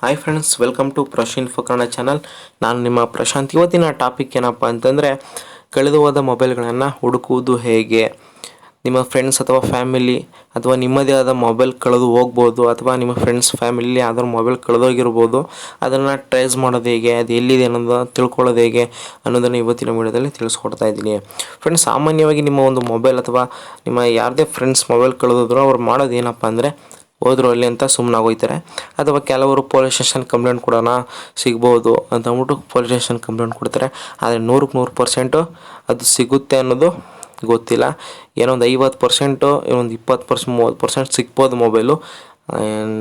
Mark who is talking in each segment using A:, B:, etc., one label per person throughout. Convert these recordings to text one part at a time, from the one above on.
A: Hi friends, welcome to Prash info Kannada channel. ನಾನು ನಿಮ್ಮ ಪ್ರಶಾಂತ್. ಇವತ್ತಿನ ಟಾಪಿಕ್ ಏನಪ್ಪ ಅಂತಂದರೆ, ಕಳೆದು ಹೋದ ಮೊಬೈಲ್ಗಳನ್ನು ಹುಡುಕುವುದು ಹೇಗೆ. ನಿಮ್ಮ ಫ್ರೆಂಡ್ಸ್ ಅಥವಾ ಫ್ಯಾಮಿಲಿ ಅಥವಾ ನಿಮ್ಮದೇ ಆದ ಮೊಬೈಲ್ ಕಳೆದು ಹೋಗ್ಬೋದು, ಅಥವಾ ನಿಮ್ಮ ಫ್ರೆಂಡ್ಸ್ ಫ್ಯಾಮಿಲಿ ಯಾವ್ದಾದ್ರು ಮೊಬೈಲ್ ಕಳೆದೋಗಿರ್ಬೋದು. ಅದನ್ನು ಟ್ರೇಸ್ ಮಾಡೋದು ಹೇಗೆ, ಅದು ಎಲ್ಲಿದೆ ಅನ್ನೋದನ್ನು ತಿಳ್ಕೊಳ್ಳೋದು ಹೇಗೆ ಅನ್ನೋದನ್ನು ಇವತ್ತಿನ ವಿಡಿಯೋದಲ್ಲಿ ತಿಳಿಸ್ಕೊಡ್ತಾ ಇದ್ದೀನಿ. ಫ್ರೆಂಡ್ಸ್, ಸಾಮಾನ್ಯವಾಗಿ ನಿಮ್ಮ ಒಂದು ಮೊಬೈಲ್ ಅಥವಾ ನಿಮ್ಮ ಯಾರದೇ ಫ್ರೆಂಡ್ಸ್ ಮೊಬೈಲ್ ಕಳೆದೋದ್ರು ಅವ್ರು ಮಾಡೋದು ಏನಪ್ಪ ಅಂದರೆ, ಹೋದ್ರು ಅಲ್ಲಿ ಅಂತ ಸುಮ್ಮನಾಗೋಯ್ತಾರೆ. ಅಥವಾ ಕೆಲವರು ಪೊಲೀಸ್ ಸ್ಟೇಷನ್ ಕಂಪ್ಲೇಂಟ್ ಕೊಡೋಣ ಸಿಗ್ಬೋದು ಅಂತ ಅಂದ್ಬಿಟ್ಟು ಪೊಲೀಸ್ ಸ್ಟೇಷನ್ ಕಂಪ್ಲೇಂಟ್ ಕೊಡ್ತಾರೆ. ಆದರೆ 100% ಅದು ಸಿಗುತ್ತೆ ಅನ್ನೋದು ಗೊತ್ತಿಲ್ಲ. ಏನೋ ಒಂದು 50%, ಒಂದು 20%, 30% ಸಿಗ್ಬೋದು ಮೊಬೈಲು.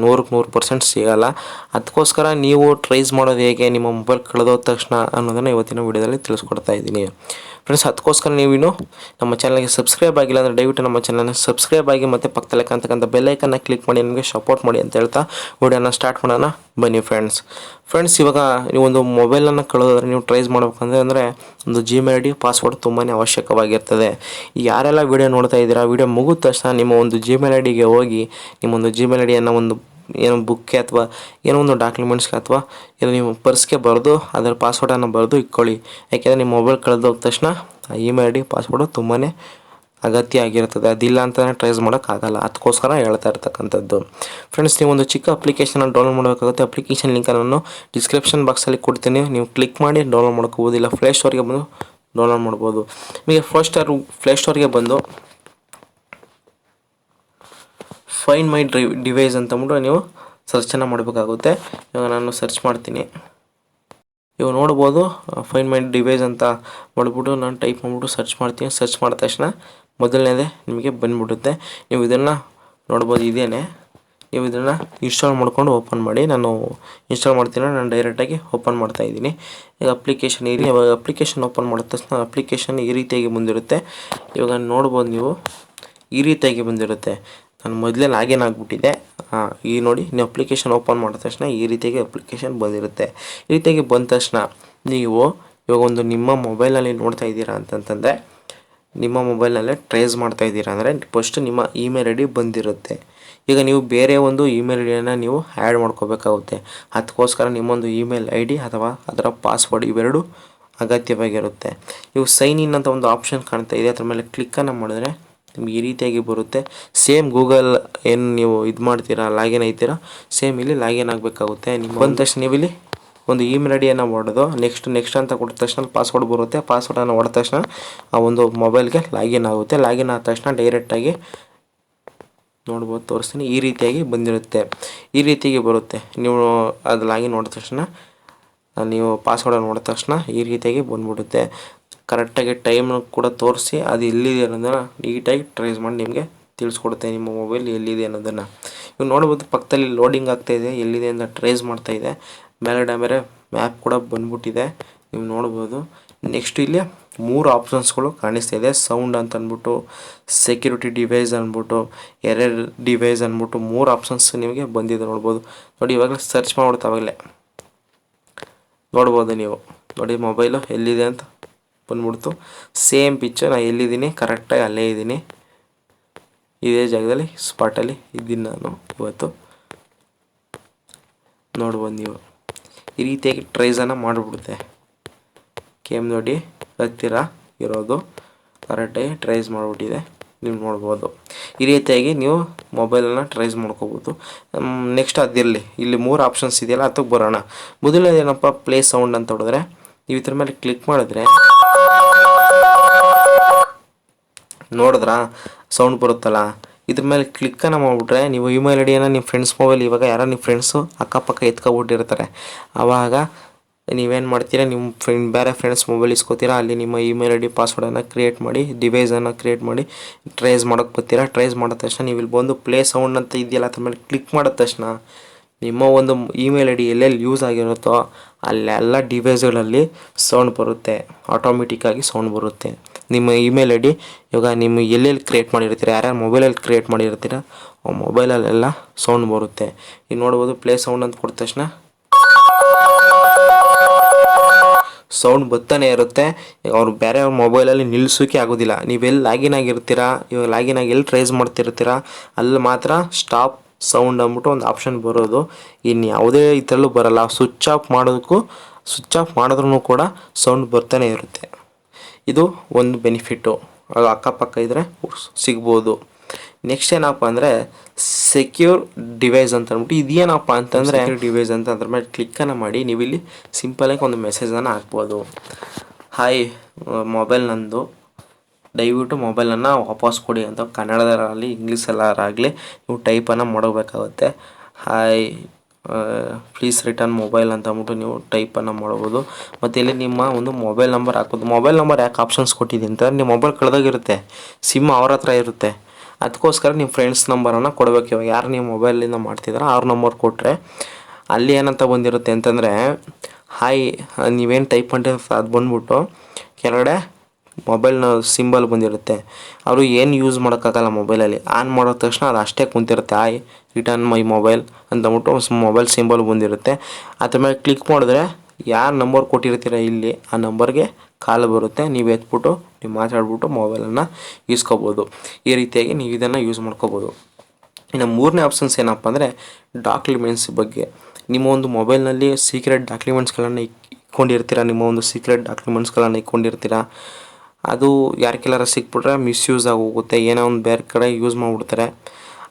A: 100% ಸಿಗೋಲ್ಲ. ಅದಕ್ಕೋಸ್ಕರ ನೀವು ಟ್ರೇಸ್ ಮಾಡೋದು ಹೇಗೆ ನಿಮ್ಮ ಮೊಬೈಲ್ ಕಳೆದೋದ ತಕ್ಷಣ ಅನ್ನೋದನ್ನು ಇವತ್ತಿನ ವೀಡಿಯೋದಲ್ಲಿ ತಿಳಿಸ್ಕೊಡ್ತಾ ಇದ್ದೀನಿ. ಫ್ರೆಂಡ್ಸ್, ಅದಕ್ಕೋಸ್ಕರ ನೀವಿನ್ನು ನಮ್ಮ ಚಾನಲ್ಗೆ ಸಬ್ಸ್ಕ್ರೈಬ್ ಆಗಿಲ್ಲ ಅಂದರೆ ದಯವಿಟ್ಟು ನಮ್ಮ ಚಾನಲ್ನ ಸಬ್ಸ್ಕ್ರೈಬ್ ಆಗಿ ಮತ್ತು ಪಕ್ಕದಲ್ಲಿ ಕಾಣ್ತಕ್ಕಂಥ ಬೆಲ್ಲೈಕನ್ನ ಕ್ಲಿಕ್ ಮಾಡಿ ನಮಗೆ ಸಪೋರ್ಟ್ ಮಾಡಿ ಅಂತ ಹೇಳ್ತಾ ವಿಡಿಯೋನ ಸ್ಟಾರ್ಟ್ ಮಾಡೋಣ ಬನ್ನಿ ಫ್ರೆಂಡ್ಸ್. ಇವಾಗ ನೀವೊಂದು ಮೊಬೈಲನ್ನು ಕಳೆದೋದ್ರೆ ನೀವು ಟ್ರೇಸ್ ಮಾಡ್ಬೇಕಂದ್ರೆ ಒಂದು ಜಿಮೇಲ್ ಐ ಡಿ ಪಾಸ್ವರ್ಡ್ ತುಂಬಾ ಅವಶ್ಯಕವಾಗಿರ್ತದೆ. ಯಾರೆಲ್ಲ ವಿಡಿಯೋ ನೋಡ್ತಾ ಇದ್ದೀರಾ, ವಿಡಿಯೋ ಮುಗಿದ ತಕ್ಷಣ ನಿಮ್ಮ ಒಂದು ಜಿಮೇಲ್ ಐ ಡಿಗೆ ಹೋಗಿ ನಿಮ್ಮೊಂದು ಜಿಮೇಲ್ ಐ ಡಿಯನ್ನು ಒಂದು ಏನೋ ಬುಕ್ಗೆ ಅಥವಾ ಏನೋ ಒಂದು ಡಾಕ್ಯುಮೆಂಟ್ಸ್ಗೆ ಅಥವಾ ಏನೋ ನಿಮ್ಮ ಪರ್ಸ್ಗೆ ಬರೆದು ಅದರ ಪಾಸ್ವರ್ಡನ್ನು ಬರೆದು ಇಟ್ಕೊಳ್ಳಿ. ಯಾಕೆಂದರೆ ನಿಮ್ಮ ಮೊಬೈಲ್ ಕಳೆದೋದ ತಕ್ಷಣ ಆ ಇಮೇಲ್ ಐ ಡಿ ಪಾಸ್ವರ್ಡು ತುಂಬಾ ಅಗತ್ಯ ಆಗಿರ್ತದೆ. ಅದಿಲ್ಲ ಅಂತಲೇ ಟ್ರೇಸ್ ಮಾಡೋಕ್ಕಾಗಲ್ಲ. ಅದಕ್ಕೋಸ್ಕರ ಹೇಳ್ತಾ ಇರ್ತಕ್ಕಂಥದ್ದು. ಫ್ರೆಂಡ್ಸ್, ನೀವು ಒಂದು ಚಿಕ್ಕ ಅಪ್ಲಿಕೇಶನನ್ನು ಡೌನ್ಲೋಡ್ ಮಾಡಬೇಕಾಗುತ್ತೆ. ಅಪ್ಲಿಕೇಶನ್ ಲಿಂಕನ್ನು ನಾನು ಡಿಸ್ಕ್ರಿಪ್ಷನ್ ಬಾಕ್ಸಲ್ಲಿ ಕೊಡ್ತೀನಿ. ನೀವು ಕ್ಲಿಕ್ ಮಾಡಿ ಡೌನ್ಲೋಡ್ ಮಾಡ್ಕೋಬೋದು, ಇಲ್ಲ ಪ್ಲೇಸ್ಟೋರ್ಗೆ ಬಂದು ಡೌನ್ಲೋಡ್ ಮಾಡ್ಬೋದು. ನಿಮಗೆ ಪ್ಲೇಸ್ಟೋರ್ಗೆ ಬಂದು ಫೈಂಡ್ ಮೈ ಡಿವೈಸ್ ಅಂತಂದ್ಬಿಟ್ಟು ನೀವು ಸರ್ಚನ್ನು ಮಾಡಬೇಕಾಗುತ್ತೆ. ಇವಾಗ ನಾನು ಸರ್ಚ್ ಮಾಡ್ತೀನಿ. ಇವಾಗ ನೋಡ್ಬೋದು, ಫೈಂಡ್ ಮೈ ಡಿವೈಸ್ ಅಂತ ಮಾಡಿಬಿಟ್ಟು ನಾನು ಟೈಪ್ ಮಾಡಿಬಿಟ್ಟು ಸರ್ಚ್ ಮಾಡ್ತೀನಿ. ಸರ್ಚ್ ಮಾಡಿದ ತಕ್ಷಣ ಮೊದಲನೇದೇ ನಿಮಗೆ ಬಂದುಬಿಡುತ್ತೆ. ನೀವು ಇದನ್ನು ನೋಡ್ಬೋದು, ಇದೇನೆ. ನೀವು ಇದನ್ನು ಇನ್ಸ್ಟಾಲ್ ಮಾಡ್ಕೊಂಡು ಓಪನ್ ಮಾಡಿ. ನಾನು ಇನ್ಸ್ಟಾಲ್ ಮಾಡ್ತೀನಿ, ನಾನು ಡೈರೆಕ್ಟಾಗಿ ಓಪನ್ ಮಾಡ್ತಾಯಿದ್ದೀನಿ. ಈಗ ಅಪ್ಲಿಕೇಶನ್ ಇವಾಗ ಅಪ್ಲಿಕೇಶನ್ ಓಪನ್ ಮಾಡಿದ ತಕ್ಷಣ ಅಪ್ಲಿಕೇಶನ್ ಈ ರೀತಿಯಾಗಿ ಬಂದಿರುತ್ತೆ. ಇವಾಗ ನೋಡ್ಬೋದು, ನೀವು ಈ ರೀತಿಯಾಗಿ ಬಂದಿರುತ್ತೆ. ನಾನು ಮೊದಲೇ ಲಾಗಿನ್ ಆಗಿಬಿಟ್ಟಿದ್ದೆ. ಈ ನೋಡಿ, ನೀವು ಅಪ್ಲಿಕೇಶನ್ ಓಪನ್ ಮಾಡಿದ ತಕ್ಷಣ ಈ ರೀತಿಯಾಗಿ ಅಪ್ಲಿಕೇಶನ್ ಬಂದಿರುತ್ತೆ. ಈ ರೀತಿಯಾಗಿ ಬಂದ ತಕ್ಷಣ ನೀವು ಇವಾಗ ಒಂದು ನಿಮ್ಮ ಮೊಬೈಲಲ್ಲಿ ನೋಡ್ತಾ ಇದ್ದೀರಾ ಅಂತಂತಂದರೆ, ನಿಮ್ಮ ಮೊಬೈಲ್ನಲ್ಲೇ ಟ್ರೇಸ್ ಮಾಡ್ತಾ ಇದ್ದೀರಾ ಅಂದರೆ ಫಸ್ಟ್ ನಿಮ್ಮ ಇಮೇಲ್ ಐ ಡಿ ಬಂದಿರುತ್ತೆ. ಈಗ ನೀವು ಬೇರೆ ಒಂದು ಇಮೇಲ್ ಐ ಡಿಯನ್ನು ನೀವು ಆ್ಯಡ್ ಮಾಡ್ಕೋಬೇಕಾಗುತ್ತೆ. ಅದಕ್ಕೋಸ್ಕರ ನಿಮ್ಮೊಂದು ಇಮೇಲ್ ಐ ಡಿ ಅಥವಾ ಅದರ ಪಾಸ್ವರ್ಡ್ ಇವೆರಡು ಅಗತ್ಯವಾಗಿರುತ್ತೆ. ನೀವು ಸೈನ್ ಇನ್ ಅಂತ ಒಂದು ಆಪ್ಷನ್ ಕಾಣ್ತಾ ಇದೆ, ಅದ್ರ ಮೇಲೆ ಕ್ಲಿಕ್ಕನ್ನು ಮಾಡಿದ್ರೆ ನಿಮ್ಗೆ ಈ ರೀತಿಯಾಗಿ ಬರುತ್ತೆ. ಸೇಮ್ ಗೂಗಲ್ ಏನು ನೀವು ಇದು ಮಾಡ್ತೀರಾ, ಲಾಗಿನ್ ಐತೀರಾ, ಸೇಮ್ ಇಲ್ಲಿ ಲಾಗಿನ್ ಆಗಬೇಕಾಗುತ್ತೆ. ನಿಮ್ಮ ಬಂದ ತಕ್ಷಣ ನೀವು ಇಲ್ಲಿ ಒಂದು ಇಮೇಲ್ ಐ ಡಿಯನ್ನು ಹೊಡೆದು ನೆಕ್ಸ್ಟ್ ಅಂತ ಕೊಟ್ಟ ತಕ್ಷಣ ಪಾಸ್ವರ್ಡ್ ಬರುತ್ತೆ. ಪಾಸ್ವರ್ಡನ್ನು ಹೊಡೆದ ತಕ್ಷಣ ಆ ಒಂದು ಮೊಬೈಲ್ಗೆ ಲಾಗಿನ್ ಆಗುತ್ತೆ. ಲಾಗಿನ್ ಆದ ತಕ್ಷಣ ಡೈರೆಕ್ಟಾಗಿ ನೋಡ್ಬೋದು, ತೋರಿಸ್ತೀನಿ, ಈ ರೀತಿಯಾಗಿ ಬಂದಿರುತ್ತೆ. ಈ ರೀತಿಯಾಗಿ ಬರುತ್ತೆ. ನೀವು ಅದು ಲಾಗಿನ್ ಮಾಡಿದ ತಕ್ಷಣ, ನೀವು ಪಾಸ್ವರ್ಡನ್ನು ನೋಡಿದ ತಕ್ಷಣ ಈ ರೀತಿಯಾಗಿ ಬಂದ್ಬಿಡುತ್ತೆ. ಕರೆಕ್ಟಾಗಿ ಟೈಮ್ನ ಕೂಡ ತೋರಿಸಿ ಅದು ಎಲ್ಲಿದೆ ಅನ್ನೋದನ್ನು ನೀಟಾಗಿ ಟ್ರೇಸ್ ಮಾಡಿ ನಿಮಗೆ ತಿಳಿಸ್ಕೊಡುತ್ತೆ, ನಿಮ್ಮ ಮೊಬೈಲ್ ಎಲ್ಲಿದೆ ಅನ್ನೋದನ್ನು. ಇವಾಗ ನೋಡ್ಬೋದು, ಪಕ್ಕದಲ್ಲಿ ಲೋಡಿಂಗ್ ಆಗ್ತಾಯಿದೆ, ಎಲ್ಲಿದೆ ಅಂತ ಟ್ರೇಸ್ ಮಾಡ್ತಾಯಿದೆ. ಮೇಲೆ ಮ್ಯಾಪ್ ಕೂಡ ಬಂದ್ಬಿಟ್ಟಿದೆ, ನೀವು ನೋಡ್ಬೋದು. ನೆಕ್ಸ್ಟ್ ಇಲ್ಲಿ 3 ಆಪ್ಷನ್ಸ್ಗಳು ಕಾಣಿಸ್ತಾ ಇದೆ. ಸೌಂಡ್ ಅಂತ ಅಂದ್ಬಿಟ್ಟು, ಸೆಕ್ಯೂರಿಟಿ ಡಿವೈಸ್ ಅಂದ್ಬಿಟ್ಟು, ಎರರ್ ಡಿವೈಸ್ ಅಂದ್ಬಿಟ್ಟು 3 ಆಪ್ಷನ್ಸ್ ನಿಮಗೆ ಬಂದಿದೆ. ನೋಡ್ಬೋದು ನೋಡಿ, ಇವಾಗಲೇ ಸರ್ಚ್ ಮಾಡ್ಬಿಡ್ತಾವಾಗಲೇ ನೋಡ್ಬೋದು. ನೀವು ನೋಡಿ, ಮೊಬೈಲು ಎಲ್ಲಿದೆ ಅಂತ ಬಂದ್ಬಿಡ್ತು. ಸೇಮ್ ಪಿಕ್ಚರ್, ನಾನು ಎಲ್ಲಿದ್ದೀನಿ ಕರೆಕ್ಟಾಗಿ ಅಲ್ಲೇ ಇದ್ದೀನಿ. ಇದೇ ಜಾಗದಲ್ಲಿ ಸ್ಪಾಟಲ್ಲಿ ಇದ್ದೀನಿ ನಾನು ಇವತ್ತು. ನೋಡ್ಬೋದು, ನೀವು ಈ ರೀತಿಯಾಗಿ ಟ್ರೇಸನ್ನು ಮಾಡಿಬಿಡುತ್ತೆ. ಕೇಮ್ ನೋಡಿ, ಹತ್ತಿರ ಇರೋದು ಕರೆಕ್ಟಾಗಿ ಟ್ರೇಸ್ ಮಾಡಿಬಿಟ್ಟಿದೆ, ನೀವು ನೋಡ್ಬೋದು. ಈ ರೀತಿಯಾಗಿ ನೀವು ಮೊಬೈಲನ್ನು ಟ್ರೇಸ್ ಮಾಡ್ಕೋಬೋದು. ನೆಕ್ಸ್ಟ್ ಅದಿರಲಿ, ಇಲ್ಲಿ 3 ಆಪ್ಷನ್ಸ್ ಇದೆಯಲ್ಲ, ಅದಕ್ಕೆ ಬರೋಣ. ಮೊದಲನೇದೇನಪ್ಪ, ಪ್ಲೇ ಸೌಂಡ್ ಅಂತ ಹೊಡೆದ್ರೆ ನೀವು ಇದ್ರ ಮೇಲೆ ಕ್ಲಿಕ್ ಮಾಡಿದ್ರೆ ನೋಡಿದ್ರಾ ಸೌಂಡ್ ಬರುತ್ತಲ್ಲ. ಇದ್ರ ಮೇಲೆ ಕ್ಲಿಕ್ಕನ್ನು ಮಾಡಿಬಿಟ್ರೆ ನೀವು ಇಮೇಲ್ ಐ ಡಿಯನ್ನು ನಿಮ್ಮ ಫ್ರೆಂಡ್ಸ್ ಮೊಬೈಲ್, ಇವಾಗ ಯಾರೋ ನಿಮ್ಮ ಫ್ರೆಂಡ್ಸು ಅಕ್ಕಪಕ್ಕ ಎತ್ಕೊಬಿಟ್ಟಿರ್ತಾರೆ. ಆವಾಗ ನೀವೇನು ಮಾಡ್ತೀರಾ, ನಿಮ್ಮ ಬೇರೆ ಫ್ರೆಂಡ್ಸ್ ಮೊಬೈಲ್ ಇಸ್ಕೊತೀರಾ, ಅಲ್ಲಿ ನಿಮ್ಮ ಇಮೇಲ್ ಐ ಡಿ ಪಾಸ್ವರ್ಡನ್ನು ಕ್ರಿಯೇಟ್ ಮಾಡಿ, ಡಿವೈಸನ್ನು ಕ್ರಿಯೇಟ್ ಮಾಡಿ ಟ್ರೇಸ್ ಮಾಡೋಕ್ಕೆ ಬರ್ತೀರಾ. ಟ್ರೇಸ್ ಮಾಡಿದ ತಕ್ಷಣ ನೀವು ಇಲ್ಲಿ ಬಂದು ಪ್ಲೇ ಸೌಂಡ್ ಅಂತ ಇದೆಯಲ್ಲ, ಅದ್ರ ಮೇಲೆ ಕ್ಲಿಕ್ ಮಾಡಿದ ತಕ್ಷಣ ನಿಮ್ಮ ಒಂದು ಇಮೇಲ್ ಐ ಡಿ ಎಲ್ಲೆಲ್ಲಿ ಯೂಸ್ ಆಗಿರುತ್ತೋ ಅಲ್ಲೆಲ್ಲ ಡಿವೈಸ್ಗಳಲ್ಲಿ ಸೌಂಡ್ ಬರುತ್ತೆ. ಆಟೋಮೆಟಿಕ್ಕಾಗಿ ಸೌಂಡ್ ಬರುತ್ತೆ. ನಿಮ್ಮ ಇಮೇಲ್ ಐ ಡಿ ಇವಾಗ ನಿಮ್ಮ ಎಲ್ಲೆಲ್ಲಿ ಕ್ರಿಯೇಟ್ ಮಾಡಿರ್ತೀರ, ಯಾರ್ಯಾರು ಮೊಬೈಲಲ್ಲಿ ಕ್ರಿಯೇಟ್ ಮಾಡಿರ್ತೀರ ಆ ಮೊಬೈಲಲ್ಲೆಲ್ಲ ಸೌಂಡ್ ಬರುತ್ತೆ. ಈಗ ನೋಡ್ಬೋದು, ಪ್ಲೇ ಸೌಂಡ್ ಅಂತ ಕೊಟ್ಟ ತಕ್ಷಣ ಸೌಂಡ್ ಬರ್ತಾನೆ ಇರುತ್ತೆ. ಅವ್ರು ಬೇರೆ ಅವ್ರ ಮೊಬೈಲಲ್ಲಿ ನಿಲ್ಲಿಸೋಕೆ ಆಗೋದಿಲ್ಲ. ನೀವೆಲ್ಲಿ ಲಾಗಿನ್ ಆಗಿರ್ತೀರಾ, ಇವಾಗ ಲಾಗಿನ್ ಆಗಿ ಎಲ್ಲಿ ಟ್ರೇಸ್ ಮಾಡ್ತಿರ್ತೀರ ಅಲ್ಲಿ ಮಾತ್ರ ಸ್ಟಾಪ್ ಸೌಂಡ್ ಅಂದ್ಬಿಟ್ಟು ಒಂದು ಆಪ್ಷನ್ ಬರೋದು. ಇನ್ನು ಯಾವುದೇ ಇದರಲ್ಲೂ ಬರೋಲ್ಲ. ಸ್ವಿಚ್ ಆಫ್ ಮಾಡೋದಕ್ಕೂ, ಸ್ವಿಚ್ ಆಫ್ ಮಾಡಿದ್ರೂ ಕೂಡ ಸೌಂಡ್ ಬರ್ತಾನೆ ಇರುತ್ತೆ. ಇದು ಒಂದು ಬೆನಿಫಿಟ್ಟು, ಅದು ಅಕ್ಕಪಕ್ಕ ಇದ್ದರೆ ಸಿಗ್ಬೋದು. ನೆಕ್ಸ್ಟ್ ಏನಪ್ಪ ಅಂದರೆ ಸೆಕ್ಯೂರ್ ಡಿವೈಸ್ ಅಂತ ಅಂದ್ಬಿಟ್ಟು, ಇದೇನಪ್ಪ ಅಂತಂದರೆ ಡಿವೈಸ್ ಅಂತ ಅದ್ರ ಮೇಲೆ ಕ್ಲಿಕ್ಕನ್ನು ಮಾಡಿ ನೀವಿಲ್ಲಿ ಸಿಂಪಲಾಗಿ ಒಂದು ಮೆಸೇಜನ್ನು ಹಾಕ್ಬೋದು. ಹಾಯ್, ಮೊಬೈಲ್ ನಂದು, ದಯವಿಟ್ಟು ಮೊಬೈಲನ್ನು ವಾಪಸ್ ಕೊಡಿ ಅಂತ ಕನ್ನಡದಲ್ಲಾಗಲಿ ಇಂಗ್ಲೀಷಲ್ಲಾಗಲಿ ನೀವು ಟೈಪನ್ನು ಮಾಡಬೇಕಾಗುತ್ತೆ. ಹಾಯ್, ಪ್ಲೀಸ್ ರಿಟರ್ನ್ ಮೊಬೈಲ್ ಅಂತ ಅಂದ್ಬಿಟ್ಟು ನೀವು ಟೈಪನ್ನು ಮಾಡ್ಬೋದು. ಮತ್ತು ಇಲ್ಲಿ ನಿಮ್ಮ ಒಂದು ಮೊಬೈಲ್ ನಂಬರ್ ಹಾಕೋದು. ಮೊಬೈಲ್ ನಂಬರ್ ಯಾಕೆ ಆಪ್ಷನ್ಸ್ ಕೊಟ್ಟಿದ್ದೀನಿ ಅಂತ, ನಿಮ್ಮ ಮೊಬೈಲ್ ಕಳೆದೋಗಿರುತ್ತೆ, ಸಿಮ್ ಅವ್ರ ಹತ್ರ ಇರುತ್ತೆ, ಅದಕ್ಕೋಸ್ಕರ ನಿಮ್ಮ ಫ್ರೆಂಡ್ಸ್ ನಂಬರನ್ನು ಕೊಡಬೇಕು. ಇವಾಗ ಯಾರು ನೀವು ಮೊಬೈಲಿಂದ ಮಾಡ್ತಿದ್ದೀರೋ ಅವ್ರ ನಂಬರ್ ಕೊಟ್ಟರೆ ಅಲ್ಲಿ ಏನಂತ ಬಂದಿರುತ್ತೆ ಅಂತಂದರೆ, ಹಾಯ್ ನೀವೇನು ಟೈಪ್ ಮಾಡಿರ್ತೀರ ಅದು ಬಂದ್ಬಿಟ್ಟು ಕೆಳಗಡೆ ಮೊಬೈಲ್ನ ಸಿಂಬಲ್ ಬಂದಿರುತ್ತೆ. ಅವರು ಏನು ಯೂಸ್ ಮಾಡೋಕ್ಕಾಗಲ್ಲ ಮೊಬೈಲಲ್ಲಿ, ಆನ್ ಮಾಡೋ ತಕ್ಷಣ ಅದು ಅಷ್ಟೇ ಕುಂತಿರುತ್ತೆ. ಹಾಯ್ ರಿಟರ್ನ್ ಮೈ ಮೊಬೈಲ್ ಅಂತಂದ್ಬಿಟ್ಟು ಮೊಬೈಲ್ ಸಿಂಬಲ್ ಬಂದಿರುತ್ತೆ. ಅದ್ರ ಮೇಲೆ ಕ್ಲಿಕ್ ಮಾಡಿದ್ರೆ ಯಾರು ನಂಬರ್ ಕೊಟ್ಟಿರ್ತೀರ ಇಲ್ಲಿ ಆ ನಂಬರ್ಗೆ ಕಾಲ್ ಬರುತ್ತೆ. ನೀವು ಎತ್ಬಿಟ್ಟು ನೀವು ಮಾತಾಡ್ಬಿಟ್ಟು ಮೊಬೈಲನ್ನು ಈಸ್ಕೊಬೋದು. ಈ ರೀತಿಯಾಗಿ ನೀವು ಇದನ್ನು ಯೂಸ್ ಮಾಡ್ಕೋಬೋದು. ಇನ್ನು ಮೂರನೇ ಆಪ್ಷನ್ಸ್ ಏನಪ್ಪ ಅಂದರೆ ಡಾಕ್ಯುಮೆಂಟ್ಸ್ ಬಗ್ಗೆ. ನಿಮ್ಮ ಒಂದು ಮೊಬೈಲ್ನಲ್ಲಿ ಸೀಕ್ರೆಟ್ ಡಾಕ್ಯುಮೆಂಟ್ಸ್ಗಳನ್ನು ಇಟ್ಕೊಂಡಿರ್ತೀರ, ನಿಮ್ಮ ಒಂದು ಸೀಕ್ರೆಟ್ ಡಾಕ್ಯುಮೆಂಟ್ಸ್ಗಳನ್ನು ಇಟ್ಕೊಂಡಿರ್ತೀರ. ಅದು ಯಾರಿಗೆಲ್ಲಾರ ಸಿಕ್ಬಿಟ್ರೆ ಮಿಸ್ಯೂಸ್ ಆಗೋಗುತ್ತೆ, ಏನೋ ಒಂದು ಬೇರೆ ಕಡೆ ಯೂಸ್ ಮಾಡಿಬಿಡ್ತಾರೆ.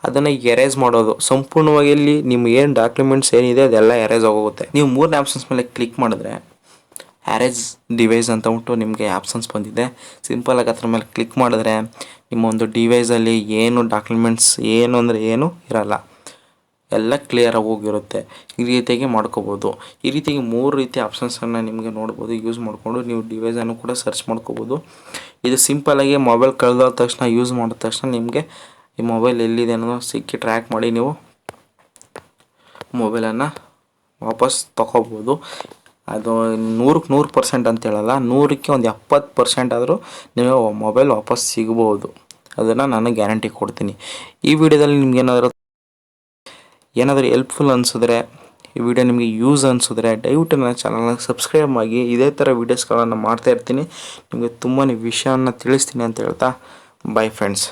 A: ಅದನ್ನು ಎರೇಸ್ ಮಾಡೋದು ಸಂಪೂರ್ಣವಾಗಿ, ಇಲ್ಲಿ ನಿಮ್ಮ ಏನು ಡಾಕ್ಯುಮೆಂಟ್ಸ್ ಏನಿದೆ ಅದೆಲ್ಲ ಎರೇಸ್ ಆಗೋಗುತ್ತೆ. ನೀವು ಮೂರನೇ ಆಪ್ಷನ್ಸ್ ಮೇಲೆ ಕ್ಲಿಕ್ ಮಾಡಿದ್ರೆ ಎರೇಸ್ ಡಿವೈಸ್ ಅಂತ ಉಂಟು ನಿಮಗೆ ಆಪ್ಷನ್ಸ್ ಬಂದಿದೆ. ಸಿಂಪಲಾಗಿ ಅದ್ರ ಮೇಲೆ ಕ್ಲಿಕ್ ಮಾಡಿದ್ರೆ ನಿಮ್ಮ ಒಂದು ಡಿವೈಸಲ್ಲಿ ಏನು ಡಾಕ್ಯುಮೆಂಟ್ಸ್ ಏನು ಅಂದರೆ ಏನು ಇರಲ್ಲ, ಎಲ್ಲ ಕ್ಲಿಯರಾಗಿ ಹೋಗಿರುತ್ತೆ. ಈ ರೀತಿಯಾಗಿ ಮಾಡ್ಕೋಬೋದು. ಈ ರೀತಿಯಾಗಿ 3 ರೀತಿಯ ಆಪ್ಷನ್ಸನ್ನು ನಿಮಗೆ ನೋಡ್ಬೋದು. ಯೂಸ್ ಮಾಡಿಕೊಂಡು ನೀವು ಡಿವೈಸನ್ನು ಕೂಡ ಸರ್ಚ್ ಮಾಡ್ಕೋಬೋದು. ಇದು ಸಿಂಪಲಾಗಿ ಮೊಬೈಲ್ ಕಳೆದ ತಕ್ಷಣ ಯೂಸ್ ಮಾಡಿದ ತಕ್ಷಣ ನಿಮಗೆ ಈ ಮೊಬೈಲ್ ಎಲ್ಲಿದೆ ಅನ್ನೋದು ಸಿಕ್ಕಿ ಟ್ರ್ಯಾಕ್ ಮಾಡಿ ನೀವು ಮೊಬೈಲನ್ನು ವಾಪಸ್ ತೊಗೋಬೋದು. ಅದು 100ಕ್ಕೆ 100% ಅಂತ ಹೇಳಲ್ಲ, 100ಕ್ಕೆ ಒಂದು 70% ಆದರೂ ನೀವು ಮೊಬೈಲ್ ವಾಪಸ್ ಸಿಗ್ಬೋದು. ಅದನ್ನು ನಾನು ಗ್ಯಾರಂಟಿ ಕೊಡ್ತೀನಿ. ಈ ವಿಡಿಯೋದಲ್ಲಿ ನಿಮ್ಗೆ ಏನಾದರೂ ಹೆಲ್ಪ್ಫುಲ್ ಅನಿಸಿದ್ರೆ, ಈ ವಿಡಿಯೋ ನಿಮಗೆ ಯೂಸ್ ಅನಿಸಿದ್ರೆ ದಯವಿಟ್ಟು ನನ್ನ ಚಾನಲ್ನ ಸಬ್ಸ್ಕ್ರೈಬ್ ಆಗಿ. ಇದೇ ಥರ ವೀಡಿಯೋಸ್ಗಳನ್ನು ಮಾಡ್ತಾಯಿರ್ತೀನಿ, ನಿಮಗೆ ತುಂಬಾ ವಿಷಯವನ್ನು ತಿಳಿಸ್ತೀನಿ ಅಂತ ಹೇಳ್ತಾ, ಬೈ ಫ್ರೆಂಡ್ಸ್.